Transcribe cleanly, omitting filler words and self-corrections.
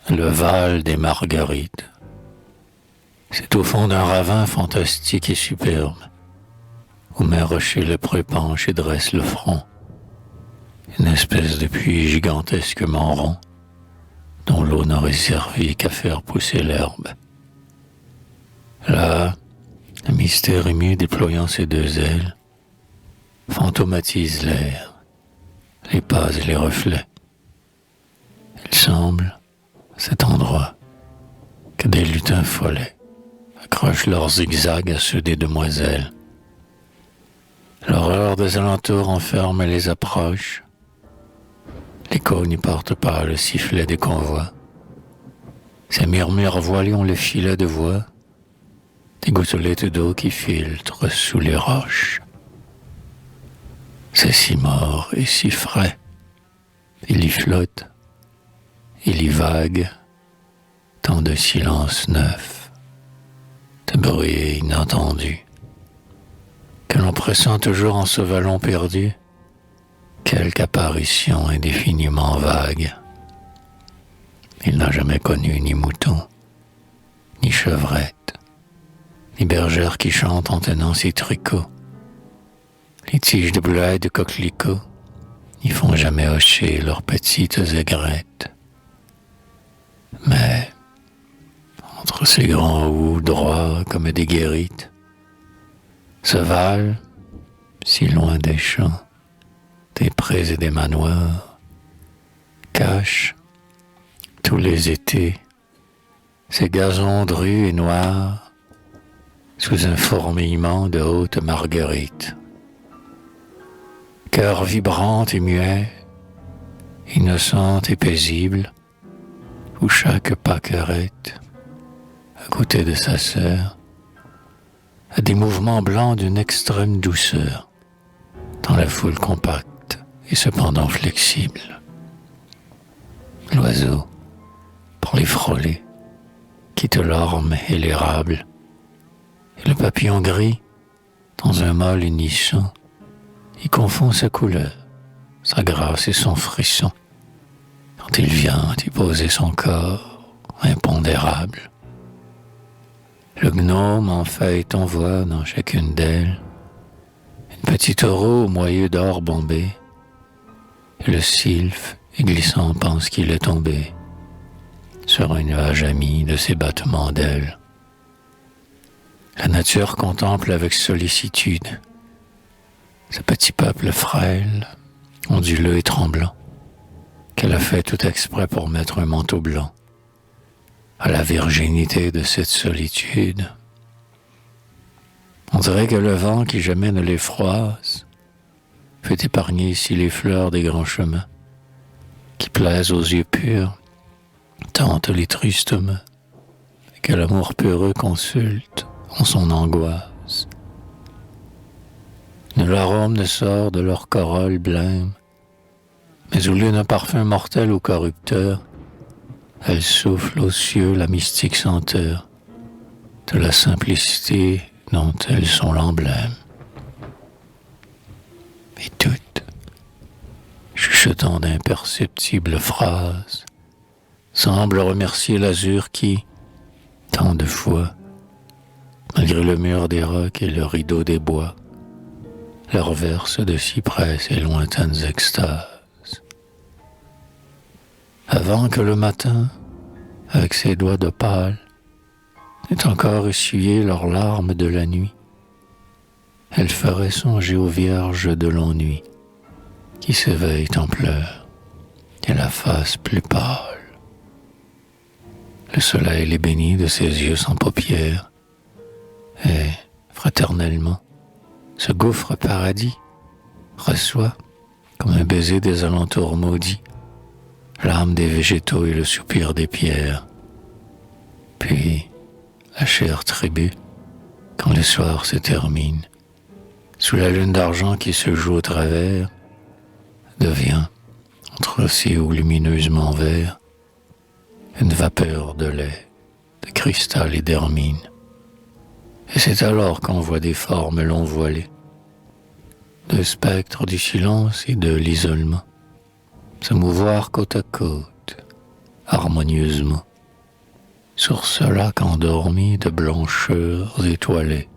Le Val des Marguerites. C'est au fond d'un ravin fantastique et superbe, où mes rochers lépreux penchent et dressent le front. Une espèce de puits gigantesquement rond, dont l'eau n'aurait servi qu'à faire pousser l'herbe. Là, le mystère ému déployant ses deux ailes, fantomatise l'air, les pas et les reflets. Il semble, à cet endroit, que des lutins follets accrochent leurs zigzags à ceux des demoiselles. L'horreur des alentours enferme et les approche. L'écho n'y porte pas le sifflet des convois. Ces murmures voilés ont le filet de voix, des gouttelettes d'eau qui filtrent sous les roches. C'est si mort et si frais. Il y flotte, il y vague, tant de silence neuf, de bruit inattendu, que l'on pressent toujours en ce vallon perdu quelque apparition indéfiniment vague. Il n'a jamais connu ni mouton, ni chevrette, ni bergère qui chante en tenant ses tricots. Les tiges de bleuets et de coquelicots n'y font jamais hocher leurs petites aigrettes. Mais, entre ces grands houes droits comme des guérites, ce Val, si loin des champs, des prés et des manoirs, cache, tous les étés, ces gazons drus et noirs, sous un fourmillement de hautes marguerites. Cœur vibrant et muet, innocente et paisible, où chaque pâquerette, à côté de sa sœur, a des mouvements blancs d'une extrême douceur, dans la foule compacte et cependant flexible. L'oiseau, pour les frôler, quitte l'orme et l'érable, et le papillon gris, dans un mâle unisson, y confond sa couleur, sa grâce et son frisson, quand il vient y poser son corps impondérable. Le gnome en feuille t'envoie dans chacune d'elles une petite taureau au moyeu d'or bombé, et le sylphe, glissant, pense qu'il est tombé sur un nuage ami de ses battements d'ailes. La nature contemple avec sollicitude ce petit peuple frêle, onduleux et tremblant, qu'elle a fait tout exprès pour mettre un manteau blanc à la virginité de cette solitude. On dirait que le vent qui jamais ne les froisse fait épargner ici les fleurs des grands chemins qui plaisent aux yeux purs, tentent les tristements, et que l'amour peureux consulte en son angoisse. Nul arôme ne sort de leur corolle blême, mais au lieu d'un parfum mortel ou corrupteur, elles soufflent aux cieux la mystique senteur de la simplicité dont elles sont l'emblème. Et toutes, chuchotant d'imperceptibles phrases, semblent remercier l'azur qui, tant de fois, malgré le mur des rocs et le rideau des bois, leur verse de cyprès et lointaines extases. Avant que le matin, avec ses doigts de pâle, n'ait encore essuyé leurs larmes de la nuit, elle ferait songer aux vierges de l'ennui qui s'éveillent en pleurs et la face plus pâle. Le soleil les bénit de ses yeux sans paupières et, fraternellement, ce gouffre paradis reçoit, comme un baiser des alentours maudits, l'âme des végétaux et le soupir des pierres. Puis, la chère tribu, quand le soir se termine, sous la lune d'argent qui se joue au travers, devient, entre ces eaux lumineusement verts, une vapeur de lait, de cristal et d'hermine. Et c'est alors qu'on voit des formes longs voilées, de harmonieusement sur ce lac endormi de blancheurs étoilées.